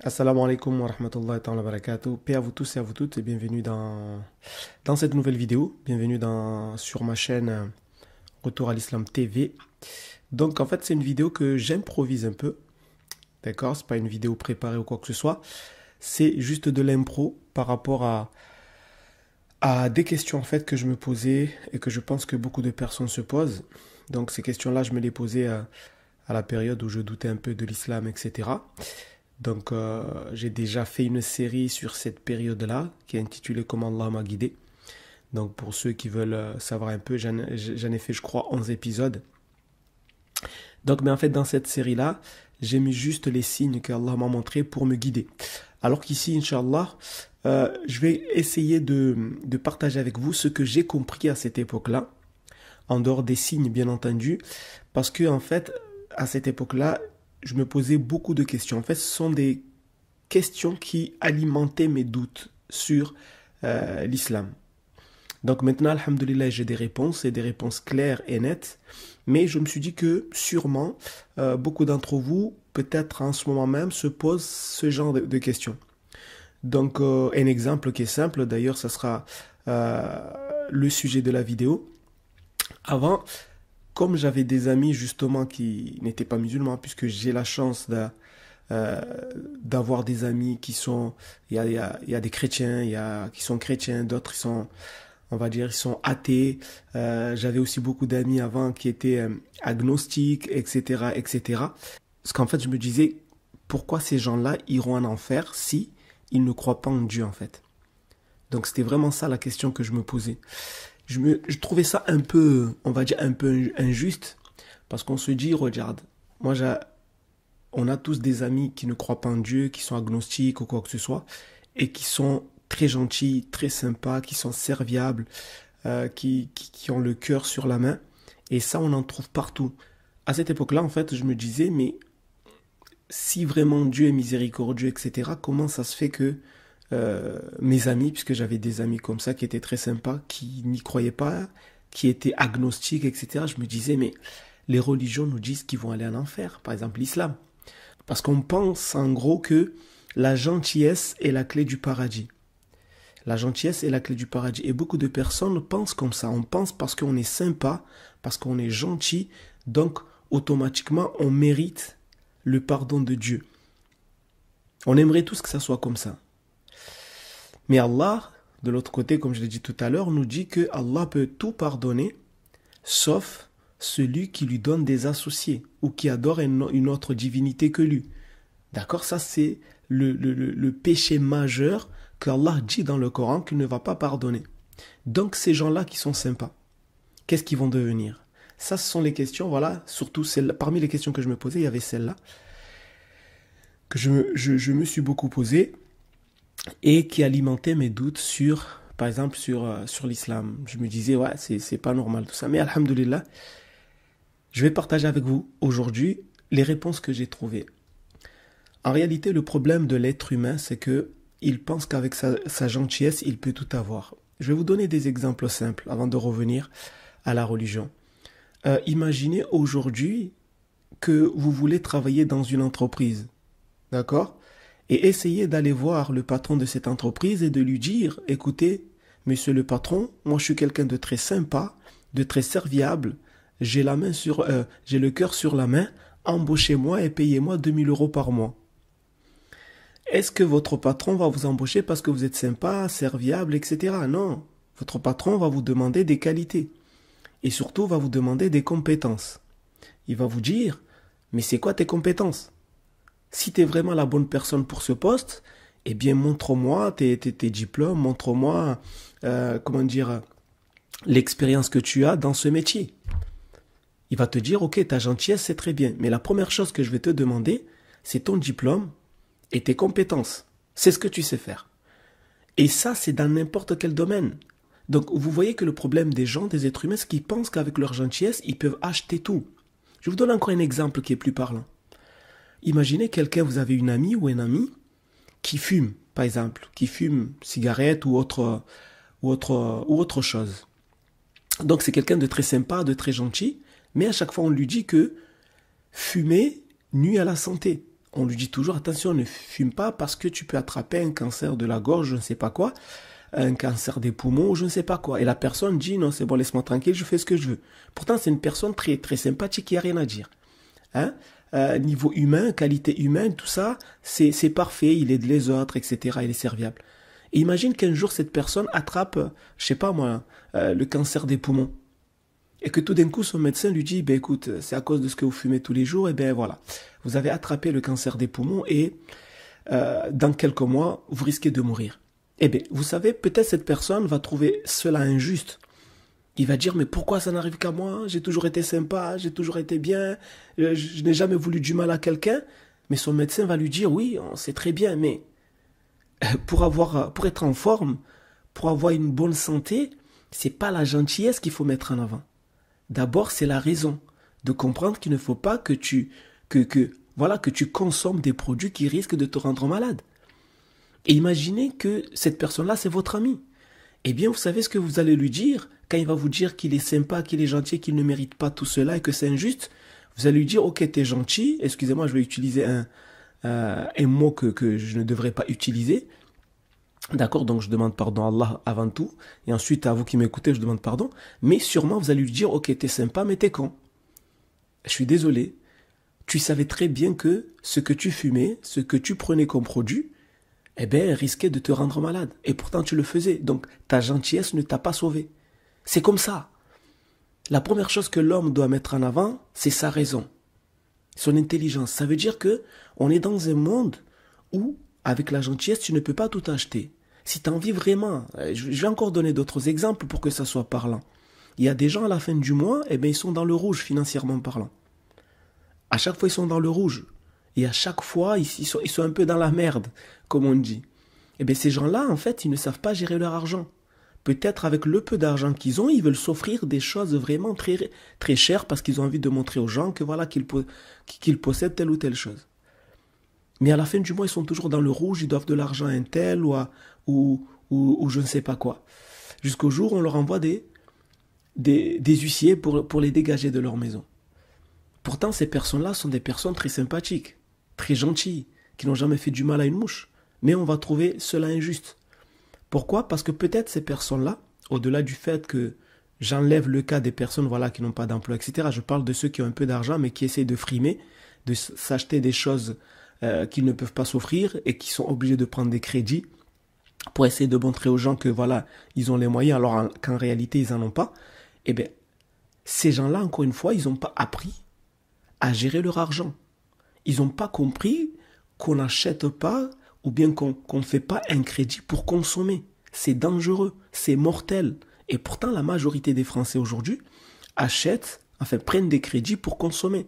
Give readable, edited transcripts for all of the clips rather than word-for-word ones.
Assalamu alaikum wa rahmatullahi wa barakatuh. Paix à vous tous et à vous toutes et bienvenue dans cette nouvelle vidéo. Bienvenue sur ma chaîne Retour à l'Islam TV. Donc en fait c'est une vidéo que j'improvise un peu. D'accord? C'est pas une vidéo préparée ou quoi que ce soit. C'est juste de l'impro par rapport à des questions en fait que je me posais et que je pense que beaucoup de personnes se posent. Donc ces questions-là je me les posais à la période où je doutais un peu de l'islam, etc. Donc, j'ai déjà fait une série sur cette période-là, qui est intitulée Comment Allah m'a guidé. Donc, pour ceux qui veulent savoir un peu, j'en ai fait, je crois, 11 épisodes. Donc, mais en fait, dans cette série-là, j'ai mis juste les signes qu'Allah m'a montrés pour me guider. Alors qu'ici, Inch'Allah, je vais essayer de partager avec vous ce que j'ai compris à cette époque-là, en dehors des signes, bien entendu, parce que, en fait, à cette époque-là, je me posais beaucoup de questions. En fait, ce sont des questions qui alimentaient mes doutes sur l'islam. Donc maintenant, alhamdoulilah, j'ai des réponses et des réponses claires et nettes. Mais je me suis dit que sûrement, beaucoup d'entre vous, peut-être en ce moment même, se posent ce genre de questions. Donc un exemple qui est simple, d'ailleurs, ça sera le sujet de la vidéo. Avant, comme j'avais des amis justement qui n'étaient pas musulmans, puisque j'ai la chance d'avoir des amis qui sont, il y a des chrétiens, qui sont chrétiens, d'autres ils sont, on va dire, ils sont athées. J'avais aussi beaucoup d'amis avant qui étaient agnostiques, etc., etc. Parce qu'en fait, je me disais, pourquoi ces gens-là iront en enfer si ils ne croient pas en Dieu, en fait. Donc c'était vraiment ça la question que je me posais. Je trouvais ça un peu, on va dire, un peu injuste, parce qu'on se dit, regarde, on a tous des amis qui ne croient pas en Dieu, qui sont agnostiques ou quoi que ce soit, et qui sont très gentils, très sympas, qui sont serviables, qui ont le cœur sur la main, et ça, on en trouve partout. À cette époque-là, en fait, je me disais, mais si vraiment Dieu est miséricordieux, etc., comment ça se fait que mes amis, puisque j'avais des amis comme ça qui étaient très sympas, qui n'y croyaient pas, qui étaient agnostiques, etc. Je me disais, mais les religions nous disent qu'ils vont aller en enfer, par exemple l'islam. Parce qu'on pense en gros que la gentillesse est la clé du paradis. La gentillesse est la clé du paradis. Et beaucoup de personnes pensent comme ça. On pense parce qu'on est sympa, parce qu'on est gentil, donc automatiquement on mérite le pardon de Dieu. On aimerait tous que ça soit comme ça. Mais Allah, de l'autre côté, comme je l'ai dit tout à l'heure, nous dit que Allah peut tout pardonner, sauf celui qui lui donne des associés ou qui adore une autre divinité que lui. D'accord? Ça, c'est le péché majeur qu'Allah dit dans le Coran qu'il ne va pas pardonner. Donc, ces gens-là qui sont sympas, qu'est-ce qu'ils vont devenir? Ça, ce sont les questions, voilà, surtout parmi les questions que je me posais, il y avait celle-là, que je me suis beaucoup posée, et qui alimentait mes doutes sur, par exemple, sur l'islam. Je me disais, ouais, c'est pas normal tout ça. Mais alhamdoulilah, je vais partager avec vous aujourd'hui les réponses que j'ai trouvées. En réalité, le problème de l'être humain, c'est que il pense qu'avec sa gentillesse, il peut tout avoir. Je vais vous donner des exemples simples avant de revenir à la religion. Imaginez aujourd'hui que vous voulez travailler dans une entreprise. D'accord? Et essayez d'aller voir le patron de cette entreprise et de lui dire, écoutez, monsieur le patron, moi je suis quelqu'un de très sympa, de très serviable, j'ai le cœur sur la main, embauchez-moi et payez-moi 2000 euros par mois. Est-ce que votre patron va vous embaucher parce que vous êtes sympa, serviable, etc. Non, votre patron va vous demander des qualités et surtout va vous demander des compétences. Il va vous dire, mais c'est quoi tes compétences? Si tu es vraiment la bonne personne pour ce poste, eh bien montre-moi tes diplômes, montre-moi l'expérience que tu as dans ce métier. Il va te dire, ok, ta gentillesse c'est très bien, mais la première chose que je vais te demander, c'est ton diplôme et tes compétences. C'est ce que tu sais faire. Et ça, c'est dans n'importe quel domaine. Donc vous voyez que le problème des gens, des êtres humains, c'est qu'ils pensent qu'avec leur gentillesse, ils peuvent acheter tout. Je vous donne encore un exemple qui est plus parlant. Imaginez quelqu'un, vous avez une amie ou un ami qui fume, par exemple, qui fume cigarette ou autre chose. Donc c'est quelqu'un de très sympa, de très gentil, mais à chaque fois on lui dit que fumer nuit à la santé. On lui dit toujours, attention, ne fume pas parce que tu peux attraper un cancer de la gorge, je ne sais pas quoi, un cancer des poumons, je ne sais pas quoi. Et la personne dit, non, c'est bon, laisse-moi tranquille, je fais ce que je veux. Pourtant, c'est une personne très, très sympathique, il n'y a rien à dire. Hein? Niveau humain, qualité humaine, tout ça, c'est parfait, il aide les autres, etc., il est serviable. Et imagine qu'un jour, cette personne attrape, je sais pas moi, le cancer des poumons. Et que tout d'un coup, son médecin lui dit, ben écoute, c'est à cause de ce que vous fumez tous les jours, et ben voilà, vous avez attrapé le cancer des poumons et dans quelques mois, vous risquez de mourir. Eh bien, vous savez, peut-être cette personne va trouver cela injuste. Il va dire, mais pourquoi ça n'arrive qu'à moi? J'ai toujours été sympa, j'ai toujours été bien, je n'ai jamais voulu du mal à quelqu'un. Mais son médecin va lui dire, oui, c'est très bien, mais pour être en forme, pour avoir une bonne santé, c'est pas la gentillesse qu'il faut mettre en avant. D'abord, c'est la raison de comprendre qu'il ne faut pas que tu consommes des produits qui risquent de te rendre malade. Et imaginez que cette personne-là, c'est votre ami. Eh bien, vous savez ce que vous allez lui dire quand il va vous dire qu'il est sympa, qu'il est gentil, qu'il ne mérite pas tout cela et que c'est injuste. Vous allez lui dire, ok, t'es gentil, excusez-moi, je vais utiliser un mot que je ne devrais pas utiliser. D'accord, donc je demande pardon à Allah avant tout, et ensuite à vous qui m'écoutez, je demande pardon. Mais sûrement, vous allez lui dire, ok, t'es sympa, mais t'es con. Je suis désolé. Tu savais très bien que ce que tu fumais, ce que tu prenais comme produit, eh bien, risquait de te rendre malade. Et pourtant, tu le faisais. Donc, ta gentillesse ne t'a pas sauvé. C'est comme ça. La première chose que l'homme doit mettre en avant, c'est sa raison, son intelligence. Ça veut dire que on est dans un monde où, avec la gentillesse, tu ne peux pas tout acheter. Si tu as envie vraiment, je vais encore donner d'autres exemples pour que ça soit parlant. Il y a des gens à la fin du mois, eh bien, ils sont dans le rouge financièrement parlant. À chaque fois, ils sont dans le rouge. Et à chaque fois, ils sont un peu dans la merde, comme on dit. Eh bien, ces gens-là, en fait, ils ne savent pas gérer leur argent. Peut-être avec le peu d'argent qu'ils ont, ils veulent s'offrir des choses vraiment très, très chères parce qu'ils ont envie de montrer aux gens que voilà qu'ils possèdent telle ou telle chose. Mais à la fin du mois, ils sont toujours dans le rouge, ils doivent de l'argent à un tel ou je ne sais pas quoi. Jusqu'au jour où on leur envoie des huissiers pour les dégager de leur maison. Pourtant, ces personnes-là sont des personnes très sympathiques, très gentilles, qui n'ont jamais fait du mal à une mouche. Mais on va trouver cela injuste. Pourquoi? Parce que peut-être ces personnes-là, au-delà du fait que j'enlève le cas des personnes voilà, qui n'ont pas d'emploi, etc., je parle de ceux qui ont un peu d'argent mais qui essayent de frimer, de s'acheter des choses qu'ils ne peuvent pas s'offrir et qui sont obligés de prendre des crédits pour essayer de montrer aux gens que voilà, ils ont les moyens alors qu'en réalité ils n'en ont pas. Eh bien, ces gens-là, encore une fois, ils n'ont pas appris à gérer leur argent. Ils n'ont pas compris qu'on n'achète pas ou bien qu'on ne fait pas un crédit pour consommer. C'est dangereux, c'est mortel. Et pourtant, la majorité des Français aujourd'hui prennent des crédits pour consommer.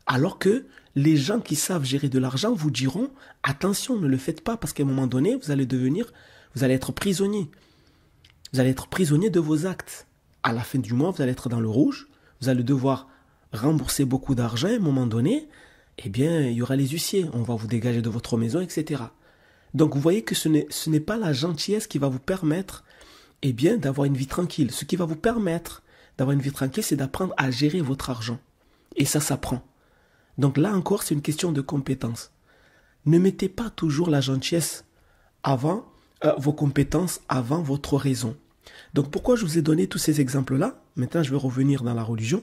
Alors que les gens qui savent gérer de l'argent vous diront, attention, ne le faites pas parce qu'à un moment donné, vous allez être prisonnier. Vous allez être prisonnier de vos actes. À la fin du mois, vous allez être dans le rouge, vous allez devoir rembourser beaucoup d'argent, à un moment donné, eh bien, il y aura les huissiers, on va vous dégager de votre maison, etc. Donc, vous voyez que ce n'est pas la gentillesse qui va vous permettre, eh bien, d'avoir une vie tranquille. Ce qui va vous permettre d'avoir une vie tranquille, c'est d'apprendre à gérer votre argent. Et ça s'apprend. Donc là encore, c'est une question de compétence. Ne mettez pas toujours la gentillesse avant vos compétences, avant votre raison. Donc pourquoi je vous ai donné tous ces exemples-là? Maintenant, je vais revenir dans la religion.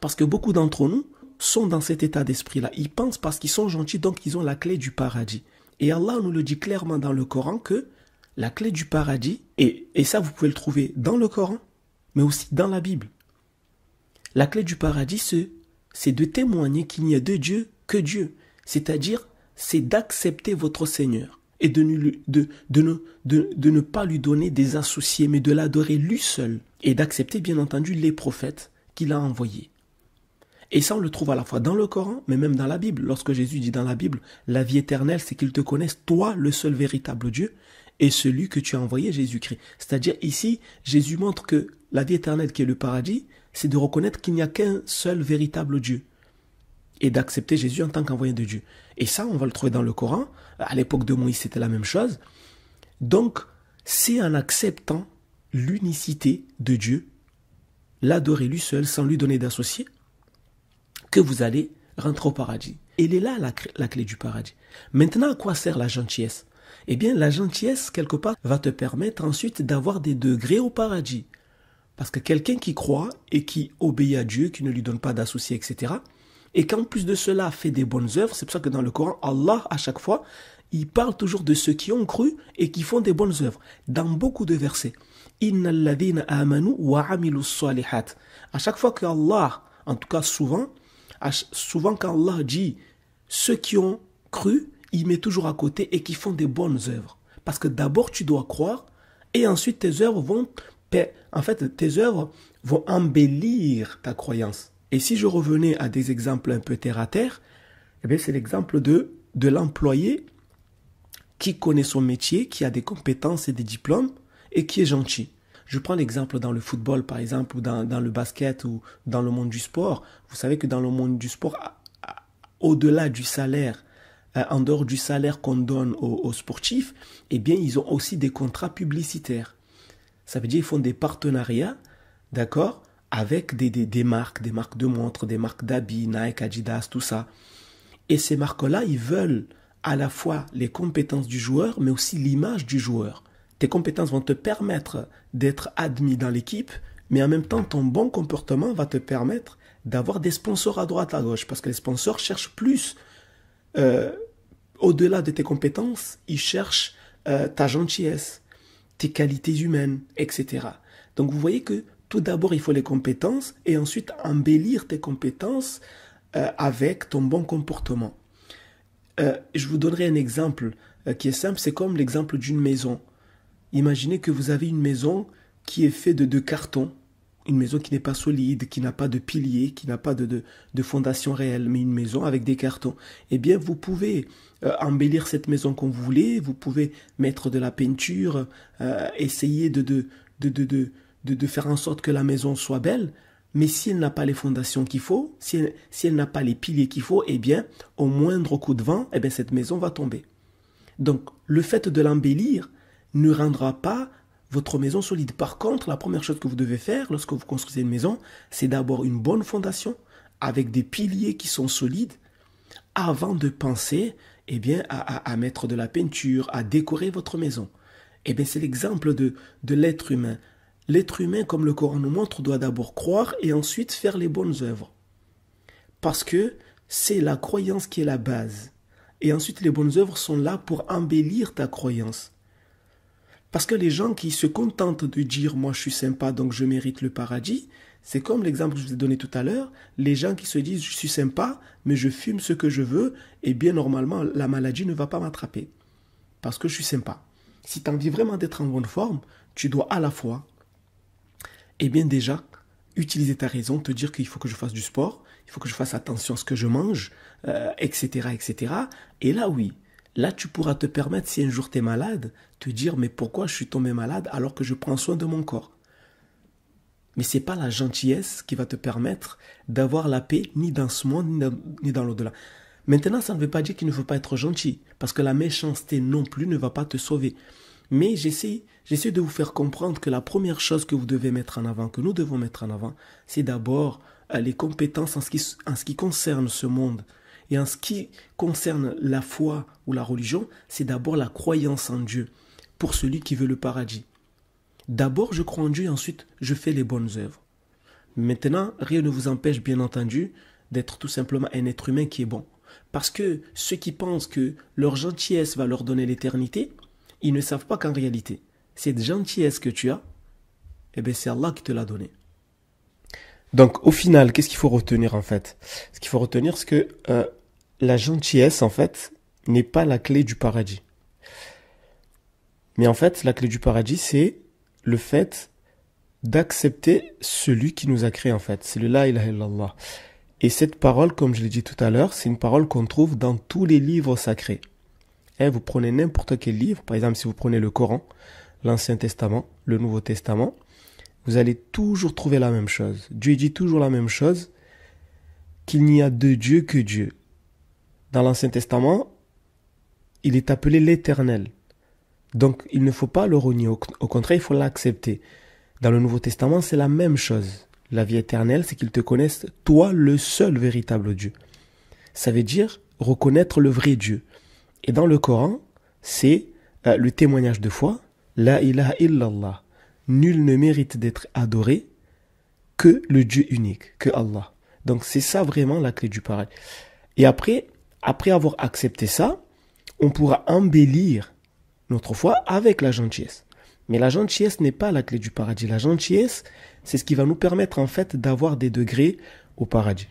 Parce que beaucoup d'entre nous sont dans cet état d'esprit-là. Ils pensent parce qu'ils sont gentils, donc ils ont la clé du paradis. Et Allah nous le dit clairement dans le Coran que la clé du paradis, et ça vous pouvez le trouver dans le Coran, mais aussi dans la Bible. La clé du paradis, c'est de témoigner qu'il n'y a de Dieu que Dieu. C'est-à-dire, c'est d'accepter votre Seigneur et de ne pas lui donner des associés, mais de l'adorer lui seul. Et d'accepter, bien entendu, les prophètes qu'il a envoyés. Et ça, on le trouve à la fois dans le Coran, mais même dans la Bible. Lorsque Jésus dit dans la Bible, la vie éternelle, c'est qu'ils te connaissent, toi, le seul véritable Dieu, et celui que tu as envoyé, Jésus-Christ. C'est-à-dire, ici, Jésus montre que la vie éternelle, qui est le paradis, c'est de reconnaître qu'il n'y a qu'un seul véritable Dieu. Et d'accepter Jésus en tant qu'envoyé de Dieu. Et ça, on va le trouver dans le Coran. À l'époque de Moïse, c'était la même chose. Donc, c'est en acceptant l'unicité de Dieu, l'adorer lui seul, sans lui donner d'associé, que vous allez rentrer au paradis. Elle est là, la clé du paradis. Maintenant, à quoi sert la gentillesse? Eh bien, la gentillesse, quelque part, va te permettre ensuite d'avoir des degrés au paradis. Parce que quelqu'un qui croit et qui obéit à Dieu, qui ne lui donne pas d'associés, etc., et qu'en plus de cela fait des bonnes œuvres, c'est pour ça que dans le Coran, Allah, à chaque fois, il parle toujours de ceux qui ont cru et qui font des bonnes œuvres. Dans beaucoup de versets. Inna alladhina amanu wa amilu salihat. À chaque fois qu'Allah, en tout cas souvent quand Allah dit ceux qui ont cru, il met toujours à côté et qui font des bonnes œuvres. Parce que d'abord tu dois croire et ensuite tes œuvres vont embellir ta croyance. Et si je revenais à des exemples un peu terre à terre, eh bien c'est l'exemple de l'employé qui connaît son métier, qui a des compétences et des diplômes et qui est gentil. Je prends l'exemple dans le football, par exemple, ou dans le basket, ou dans le monde du sport. Vous savez que dans le monde du sport, au-delà du salaire, en dehors du salaire qu'on donne aux sportifs, eh bien, ils ont aussi des contrats publicitaires. Ça veut dire qu'ils font des partenariats, d'accord, avec des marques de montres, des marques d'habits, Nike, Adidas, tout ça. Et ces marques-là, ils veulent à la fois les compétences du joueur, mais aussi l'image du joueur. Tes compétences vont te permettre d'être admis dans l'équipe, mais en même temps, ton bon comportement va te permettre d'avoir des sponsors à droite, à gauche, parce que les sponsors cherchent plus. Au-delà de tes compétences, ils cherchent ta gentillesse, tes qualités humaines, etc. Donc vous voyez que tout d'abord, il faut les compétences, et ensuite embellir tes compétences avec ton bon comportement. Je vous donnerai un exemple qui est simple, c'est comme l'exemple d'une maison. Imaginez que vous avez une maison qui est faite de carton, une maison qui n'est pas solide, qui n'a pas de piliers, qui n'a pas de fondation réelle, mais une maison avec des cartons. Eh bien, vous pouvez embellir cette maison comme vous voulez, vous pouvez mettre de la peinture, essayer de faire en sorte que la maison soit belle, mais si elle n'a pas les fondations qu'il faut, si elle n'a pas les piliers qu'il faut, eh bien, au moindre coup de vent, eh bien, cette maison va tomber. Donc, le fait de l'embellir ne rendra pas votre maison solide. Par contre, la première chose que vous devez faire lorsque vous construisez une maison, c'est d'abord une bonne fondation avec des piliers qui sont solides avant de penser eh bien, à mettre de la peinture, à décorer votre maison. Eh bien, c'est l'exemple de l'être humain. L'être humain, comme le Coran nous montre, doit d'abord croire et ensuite faire les bonnes œuvres. Parce que c'est la croyance qui est la base. Et ensuite, les bonnes œuvres sont là pour embellir ta croyance. Parce que les gens qui se contentent de dire « moi je suis sympa donc je mérite le paradis », c'est comme l'exemple que je vous ai donné tout à l'heure, les gens qui se disent « je suis sympa mais je fume ce que je veux » et bien normalement la maladie ne va pas m'attraper parce que je suis sympa. Si tu as envie vraiment d'être en bonne forme, tu dois à la fois eh bien déjà utiliser ta raison, te dire qu'il faut que je fasse du sport, il faut que je fasse attention à ce que je mange, etc., etc. Et là oui, là, tu pourras te permettre, si un jour tu es malade, te dire « mais pourquoi je suis tombé malade alors que je prends soin de mon corps ?» Mais ce n'est pas la gentillesse qui va te permettre d'avoir la paix ni dans ce monde ni dans l'au-delà. Maintenant, ça ne veut pas dire qu'il ne faut pas être gentil, parce que la méchanceté non plus ne va pas te sauver. Mais j'essaie de vous faire comprendre que la première chose que vous devez mettre en avant, que nous devons mettre en avant, c'est d'abord les compétences en ce qui concerne ce monde. Et en ce qui concerne la foi ou la religion, c'est d'abord la croyance en Dieu, pour celui qui veut le paradis. D'abord, je crois en Dieu et ensuite, je fais les bonnes œuvres. Maintenant, rien ne vous empêche, bien entendu, d'être tout simplement un être humain qui est bon. Parce que ceux qui pensent que leur gentillesse va leur donner l'éternité, ils ne savent pas qu'en réalité, cette gentillesse que tu as, eh bien, c'est Allah qui te l'a donnée. Donc, au final, qu'est-ce qu'il faut retenir en fait? Ce qu'il faut retenir, c'est que la gentillesse, en fait, n'est pas la clé du paradis. Mais en fait, la clé du paradis, c'est le fait d'accepter celui qui nous a créés, en fait. C'est le La ilaha illallah. Et cette parole, comme je l'ai dit tout à l'heure, c'est une parole qu'on trouve dans tous les livres sacrés. Vous prenez n'importe quel livre, par exemple, si vous prenez le Coran, l'Ancien Testament, le Nouveau Testament, vous allez toujours trouver la même chose. Dieu dit toujours la même chose, qu'il n'y a de Dieu que Dieu. Dans l'Ancien Testament, il est appelé l'Éternel. Donc, il ne faut pas le renier. Au contraire, il faut l'accepter. Dans le Nouveau Testament, c'est la même chose. La vie éternelle, c'est qu'ils te connaissent, toi, le seul véritable Dieu. Ça veut dire, reconnaître le vrai Dieu. Et dans le Coran, c'est le témoignage de foi. La ilaha illallah. Nul ne mérite d'être adoré que le Dieu unique, que Allah. Donc c'est ça vraiment la clé du paradis. Et après avoir accepté ça, on pourra embellir notre foi avec la gentillesse. Mais la gentillesse n'est pas la clé du paradis. La gentillesse, c'est ce qui va nous permettre en fait d'avoir des degrés au paradis.